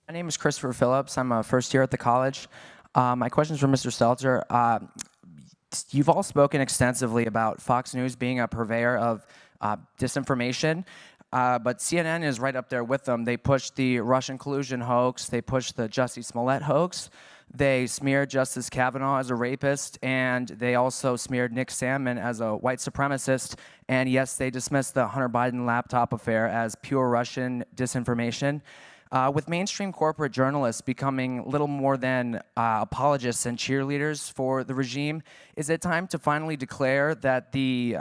My name is Christopher Phillips. I'm a first year at the college. My question is for Mr. Stelter. You've all spoken extensively about Fox News being a purveyor of disinformation, but CNN is right up there with them. They pushed the Russian collusion hoax. They pushed the Jussie Smollett hoax. They smeared Justice Kavanaugh as a rapist, and they also smeared Nick Sandmann as a white supremacist. And yes, they dismissed the Hunter Biden laptop affair as pure Russian disinformation. With mainstream corporate journalists becoming little more than apologists and cheerleaders for the regime, is it time to finally declare that the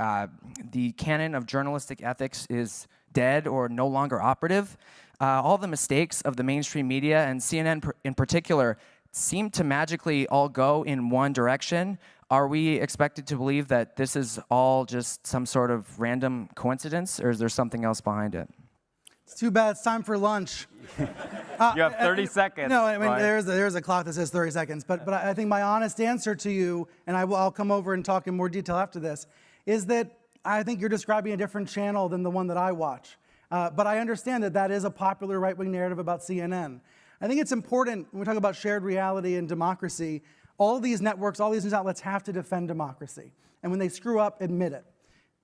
canon of journalistic ethics is dead or no longer operative? All the mistakes of the mainstream media, and CNN in particular, seem to magically all go in one direction. Are we expected to believe that this is all just some sort of random coincidence, or is there something else behind it? It's too bad. It's time for lunch. You have 30 seconds. No, I mean, right? there's a clock that says 30 seconds. But I think my honest answer to you, and I'll come over and talk in more detail after this, is that I think you're describing a different channel than the one that I watch. But I understand that that is a popular right-wing narrative about CNN. I think it's important when we talk about shared reality and democracy, all these networks, all these news outlets have to defend democracy. And when they screw up, admit it.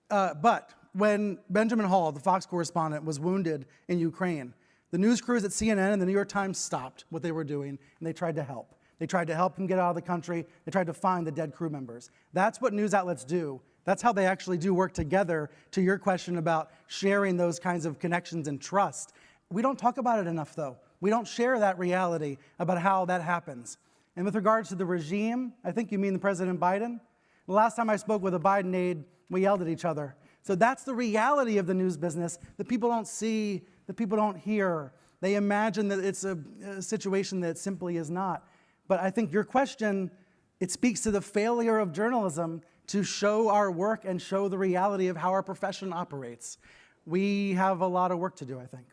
But when Benjamin Hall, the Fox correspondent, was wounded in Ukraine, the news crews at CNN and the New York Times stopped what they were doing, and they tried to help. They tried to help him get out of the country. They tried to find the dead crew members. That's what news outlets do. That's how they actually do work together, to your question about sharing those kinds of connections and trust. We don't talk about it enough, though. We don't share that reality about how that happens. And with regards to the regime, I think you mean the President Biden. The last time I spoke with a Biden aide, we yelled at each other. So that's the reality of the news business that people don't see, that people don't hear. They imagine that it's a situation that simply is not. But I think your question, it speaks to the failure of journalism to show our work and show the reality of how our profession operates. We have a lot of work to do, I think.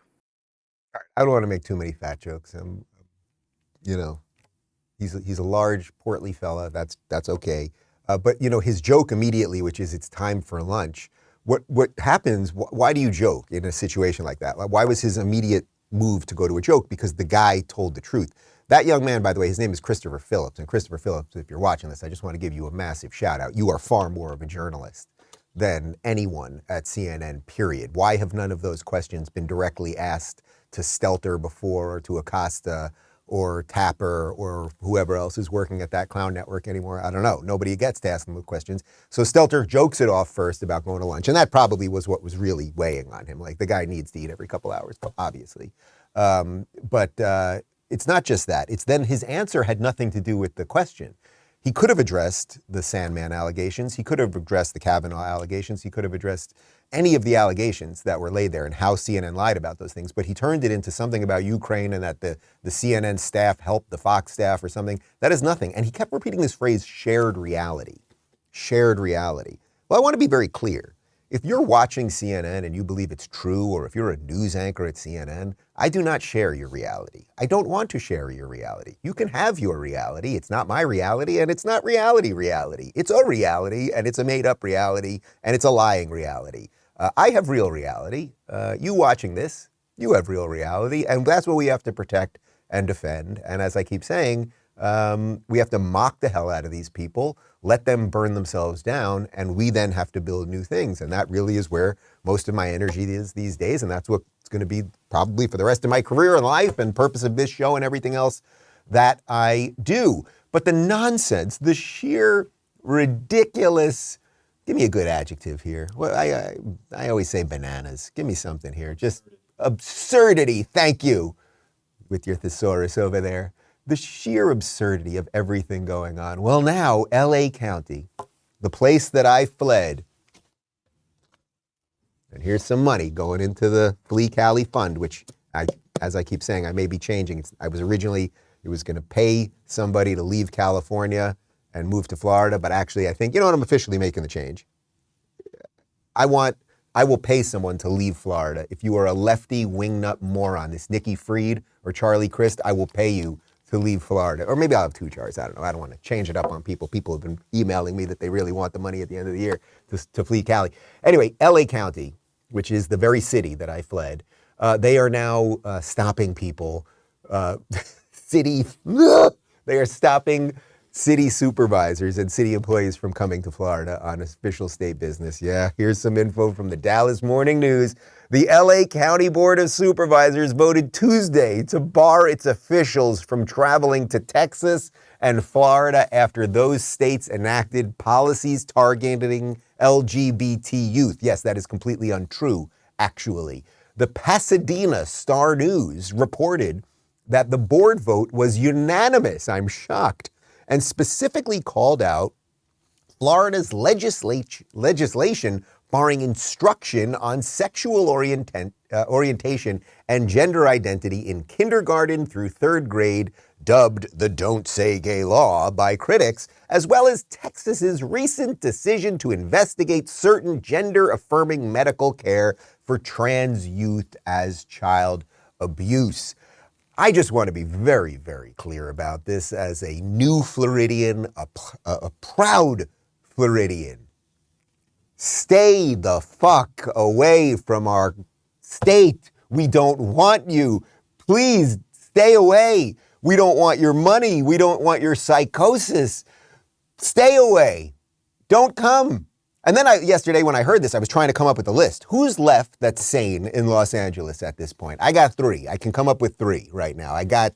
I don't want to make too many fat jokes. You know, he's a large, portly fella. That's okay. But you know, his joke immediately, which is it's time for lunch. What happens? Why do you joke in a situation like that? Why was his immediate move to go to a joke? Because the guy told the truth. That young man, by the way, his name is Christopher Phillips. And Christopher Phillips, if you're watching this, I just want to give you a massive shout out. You are far more of a journalist than anyone at CNN, period. Why have none of those questions been directly asked to Stelter before, or to Acosta, or Tapper, or whoever else is working at that clown network anymore? I don't know. Nobody gets to ask them the questions. So Stelter jokes it off first about going to lunch. And that probably was what was really weighing on him. Like, the guy needs to eat every couple hours, obviously. But it's not just that. It's then his answer had nothing to do with the question. He could have addressed the Sandmann allegations. He could have addressed the Kavanaugh allegations. He could have addressed any of the allegations that were laid there and how CNN lied about those things. But he turned it into something about Ukraine and that the CNN staff helped the Fox staff or something. That is nothing. And he kept repeating this phrase, shared reality. Shared reality. Well, I want to be very clear. If you're watching CNN and you believe it's true, or if you're a news anchor at CNN, I do not share your reality. I don't want to share your reality. You can have your reality. It's not my reality, and it's not reality. It's a reality, and it's a made-up reality, and it's a lying reality. I have real reality. You watching this, you have real reality, and that's what we have to protect and defend. And as I keep saying, we have to mock the hell out of these people, let them burn themselves down, and we then have to build new things. And that really is where most of my energy is these days, and that's what's going to be probably for the rest of my career and life and purpose of this show and everything else that I do. But the nonsense, the sheer ridiculous, give me a good adjective here. Well, I always say bananas. Give me something here. Just absurdity. Thank you, with your thesaurus over there. The sheer absurdity of everything going on. Well, now, LA County, the place that I fled, and here's some money going into the Flee Cali Fund, which, as I keep saying, I may be changing. It was going to pay somebody to leave California and move to Florida, but actually I think, you know what, I'm officially making the change. I will pay someone to leave Florida. If you are a lefty wingnut moron, this Nikki Fried or Charlie Crist, I will pay you to leave Florida. Or maybe I'll have two Chars, I don't know. I don't want to change it up on people. People have been emailing me that they really want the money at the end of the year to flee Cali. Anyway, LA County, which is the very city that I fled, they are now stopping people city, they are stopping city supervisors and city employees from coming to Florida on official state business. Yeah, here's some info from the Dallas Morning News. The LA County Board of Supervisors voted Tuesday to bar its officials from traveling to Texas and Florida after those states enacted policies targeting LGBT youth. Yes, that is completely untrue, actually. The Pasadena Star News reported that the board vote was unanimous. I'm shocked. And specifically called out Florida's legislation barring instruction on sexual orientation and gender identity in kindergarten through third grade, dubbed the Don't Say Gay Law by critics, as well as Texas's recent decision to investigate certain gender-affirming medical care for trans youth as child abuse. I just want to be very, very clear about this as a new Floridian, a proud Floridian. Stay the fuck away from our state. We don't want you. Please stay away. We don't want your money. We don't want your psychosis. Stay away. Don't come. And then yesterday when I heard this, I was trying to come up with a list. Who's left that's sane in Los Angeles at this point? I got 3. I can come up with 3 right now. I got,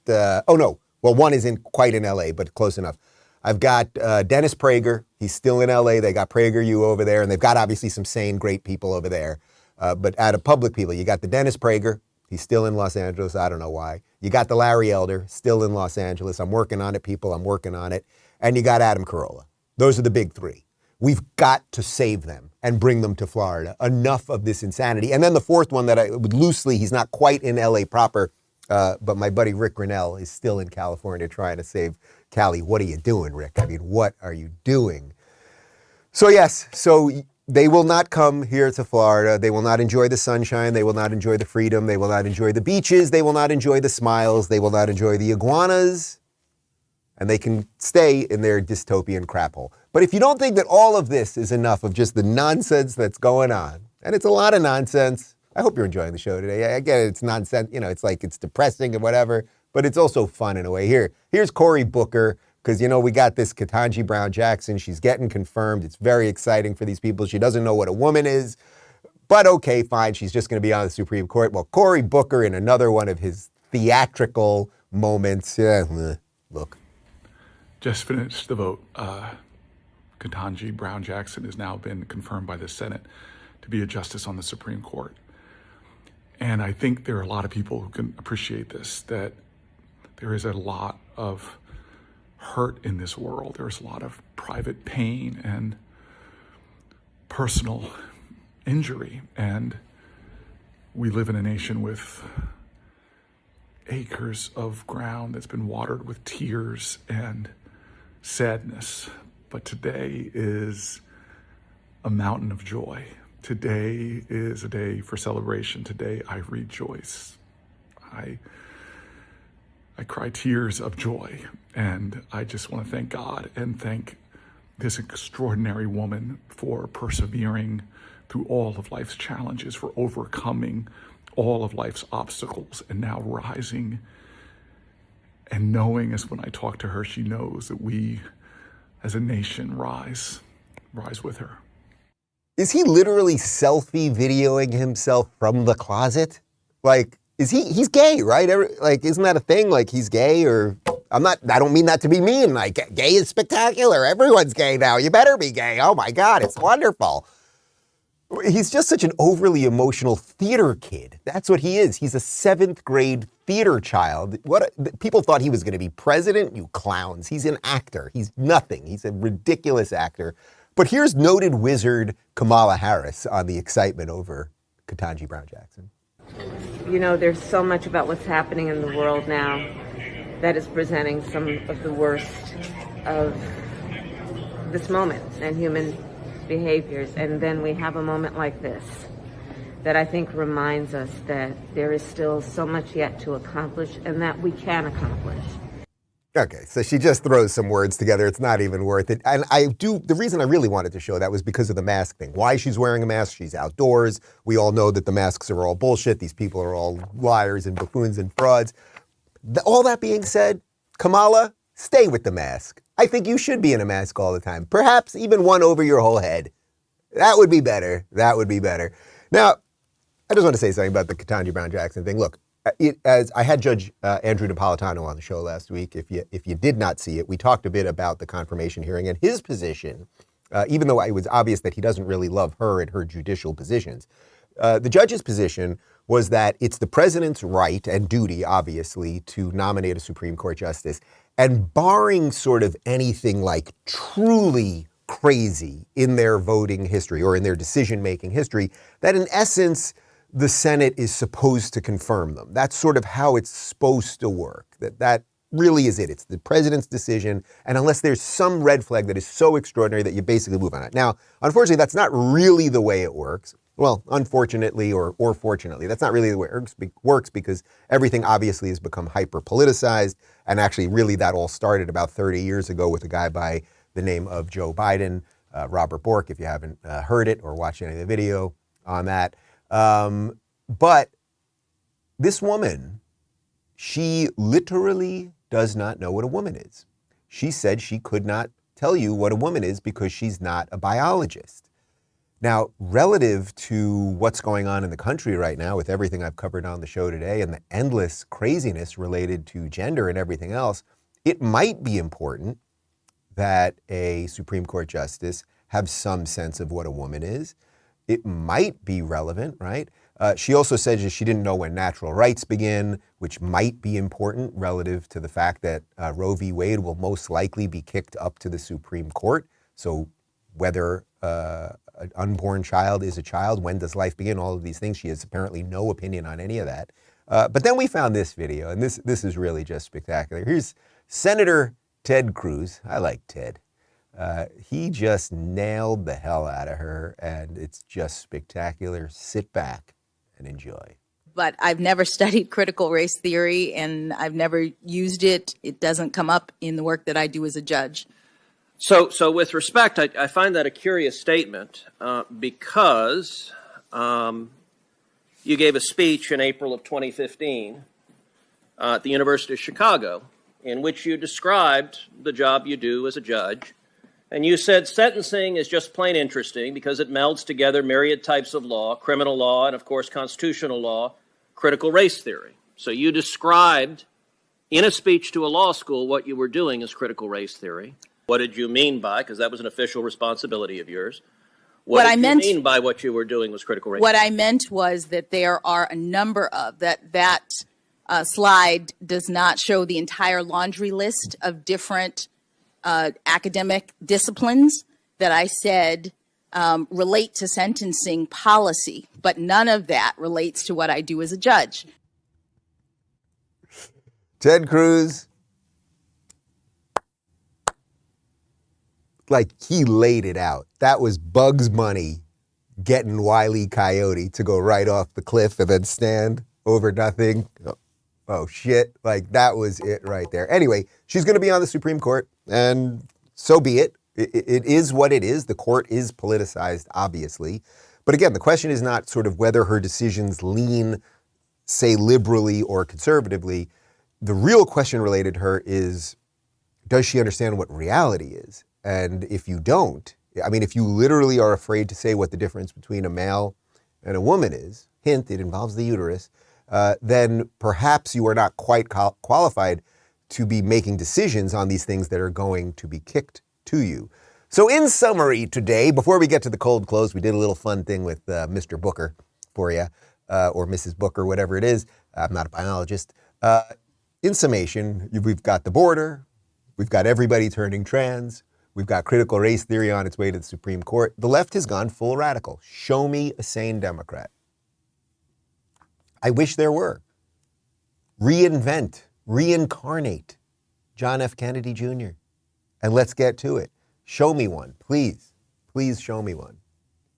one isn't quite in LA, but close enough. I've got Dennis Prager. He's still in LA. They got PragerU over there, and they've got obviously some sane, great people over there. But out of public people, you got the Dennis Prager. He's still in Los Angeles. I don't know why. You got the Larry Elder, still in Los Angeles. I'm working on it, people. I'm working on it. And you got Adam Carolla. Those are the big 3. We've got to save them and bring them to Florida. Enough of this insanity. And then the 4th one that I would loosely, he's not quite in LA proper, but my buddy Rick Grinnell is still in California trying to save Cali. What are you doing, Rick? I mean, what are you doing? So yes, so they will not come here to Florida. They will not enjoy the sunshine. They will not enjoy the freedom. They will not enjoy the beaches. They will not enjoy the smiles. They will not enjoy the iguanas. And they can stay in their dystopian crap hole. But if you don't think that all of this is enough of just the nonsense that's going on, and it's a lot of nonsense, I hope you're enjoying the show today. I get it, it's nonsense, it's like it's depressing and whatever, but it's also fun in a way. Here's Cory Booker, because, we got this Ketanji Brown Jackson. She's getting confirmed. It's very exciting for these people. She doesn't know what a woman is, but okay, fine. She's just going to be on the Supreme Court. Well, Cory Booker, in another one of his theatrical moments, look. Just finished the vote. Ketanji Brown Jackson has now been confirmed by the Senate to be a justice on the Supreme Court. And I think there are a lot of people who can appreciate this, that there is a lot of hurt in this world. There's a lot of private pain and personal injury. And we live in a nation with acres of ground that's been watered with tears and sadness. But today is a mountain of joy. Today is a day for celebration. Today I rejoice. I cry tears of joy. And I just want to thank God and thank this extraordinary woman for persevering through all of life's challenges, for overcoming all of life's obstacles, and now rising and knowing, as when I talk to her, she knows that we as a nation rise with her. Is he literally selfie videoing himself from the closet? Like, he's gay, right? Isn't that a thing? Like, he's gay, or I don't mean that to be mean. Like, gay is spectacular. Everyone's gay now. You better be gay. Oh my God, it's wonderful. He's just such an overly emotional theater kid. That's what he is. He's a 7th grade theater child. People thought he was going to be president, you clowns. He's an actor. He's nothing. He's a ridiculous actor. But here's noted wizard Kamala Harris on the excitement over Ketanji Brown Jackson. There's so much about what's happening in the world now that is presenting some of the worst of this moment and human behaviors. And then we have a moment like this that I think reminds us that there is still so much yet to accomplish and that we can accomplish. Okay, so she just throws some words together. It's not even worth it. And the reason I really wanted to show that was because of the mask thing. Why she's wearing a mask? She's outdoors. We all know that the masks are all bullshit. These people are all liars and buffoons and frauds. All that being said, Kamala, stay with the mask. I think you should be in a mask all the time. Perhaps even one over your whole head. That would be better. That would be better. Now, I just want to say something about the Ketanji Brown Jackson thing. Look, as I had Judge Andrew Napolitano on the show last week. If you did not see it, we talked a bit about the confirmation hearing and his position, even though it was obvious that he doesn't really love her and her judicial positions. The judge's position was that it's the president's right and duty, obviously, to nominate a Supreme Court justice. And barring sort of anything like truly crazy in their voting history or in their decision-making history, that in essence, the Senate is supposed to confirm them. That's sort of how it's supposed to work. That really is it. It's the president's decision. And unless there's some red flag that is so extraordinary that you basically move on it. Now, unfortunately, that's not really the way it works. Well, unfortunately or fortunately, that's not really the way it works because everything obviously has become hyper-politicized. And actually, really, that all started about 30 years ago with a guy by the name of Joe Biden, Robert Bork, if you haven't heard it or watched any of the video on that. But this woman, she literally does not know what a woman is. She said she could not tell you what a woman is because she's not a biologist. Now, relative to what's going on in the country right now with everything I've covered on the show today and the endless craziness related to gender and everything else, it might be important that a Supreme Court justice have some sense of what a woman is. It might be relevant, right? She also said that she didn't know when natural rights begin, which might be important relative to the fact that Roe v. Wade will most likely be kicked up to the Supreme Court. So whether an unborn child is a child, when does life begin, all of these things, she has apparently no opinion on any of that. But then we found this video, and this is really just spectacular. Here's Senator Ted Cruz. I like Ted. He just nailed the hell out of her, and it's just spectacular. Sit back and enjoy. But I've never studied critical race theory, and I've never used it. It doesn't come up in the work that I do as a judge. So with respect, I find that a curious statement because you gave a speech in April of 2015 at the University of Chicago in which you described the job you do as a judge. And you said sentencing is just plain interesting because it melds together myriad types of law, criminal law, and of course constitutional law, critical race theory. So you described in a speech to a law school what you were doing as critical race theory. What did you mean by, because that was an official responsibility of yours, what did you mean by what you were doing was critical race theory? What I meant was that there are a number of, that slide does not show the entire laundry list of different academic disciplines that I said relate to sentencing policy, but none of that relates to what I do as a judge. Ted Cruz, like he laid it out. That was Bugs Bunny getting Wile E. Coyote to go right off the cliff and then stand over nothing. Oh shit, like that was it right there. Anyway, she's going to be on the Supreme Court, and so be it. It is what it is. The court is politicized, obviously. But again, the question is not sort of whether her decisions lean, say, liberally or conservatively. The real question related to her is, does she understand what reality is? And if you don't, I mean, if you literally are afraid to say what the difference between a male and a woman is, hint, it involves the uterus, then perhaps you are not quite qualified to be making decisions on these things that are going to be kicked to you. So in summary today, before we get to the cold close, we did a little fun thing with Mr. Booker for you, or Mrs. Booker, whatever it is. I'm not a biologist. In summation, we've got the border, we've got everybody turning trans, we've got critical race theory on its way to the Supreme Court. The left has gone full radical. Show me a sane Democrat. I wish there were. Reinvent, reincarnate John F. Kennedy Jr. And let's get to it. Show me one, please. Please show me one.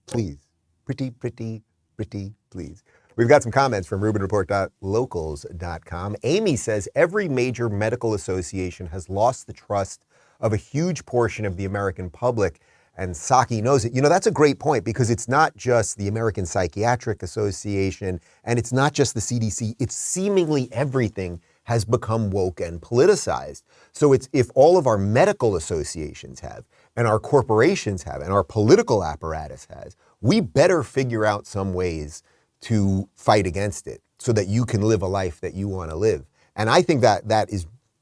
Please. Pretty, pretty, pretty, please. We've got some comments from RubinReport.locals.com. Amy says, every major medical association has lost the trust of a huge portion of the American public, and Psaki knows it. You know, that's a great point because it's not just the American Psychiatric Association and it's not just the CDC. It's seemingly everything has become woke and politicized. So it's if all of our medical associations have, and our corporations have, and our political apparatus has, we better figure out some ways to fight against it so that you can live a life that you want to live. And I think that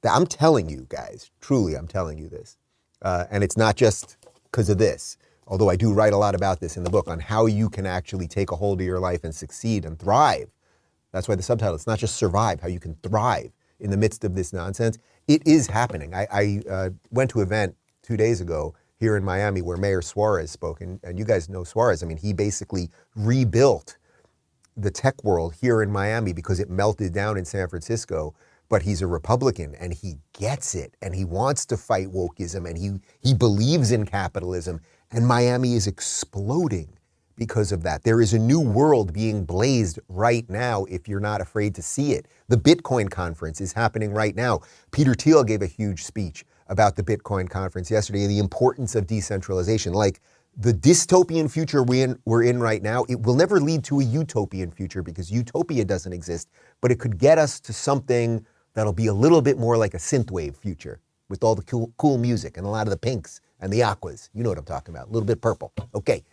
I'm telling you guys, truly, I'm telling you this. And it's not just because of this, although I do write a lot about this in the book on how you can actually take a hold of your life and succeed and thrive. That's why the subtitle, it's not just survive, how you can thrive in the midst of this nonsense. It is happening. I went to an event 2 days ago here in Miami where Mayor Suarez spoke, and you guys know Suarez. I mean, he basically rebuilt the tech world here in Miami because it melted down in San Francisco, but he's a Republican and he gets it and he wants to fight wokeism and he believes in capitalism, and Miami is exploding because of that. There is a new world being blazed right now if you're not afraid to see it. The Bitcoin conference is happening right now. Peter Thiel gave a huge speech about the Bitcoin conference yesterday and the importance of decentralization. Like the dystopian future we're in right now, it will never lead to a utopian future because utopia doesn't exist, but it could get us to something that'll be a little bit more like a synthwave future with all the cool music and a lot of the pinks and the aquas. You know what I'm talking about, a little bit purple. Okay.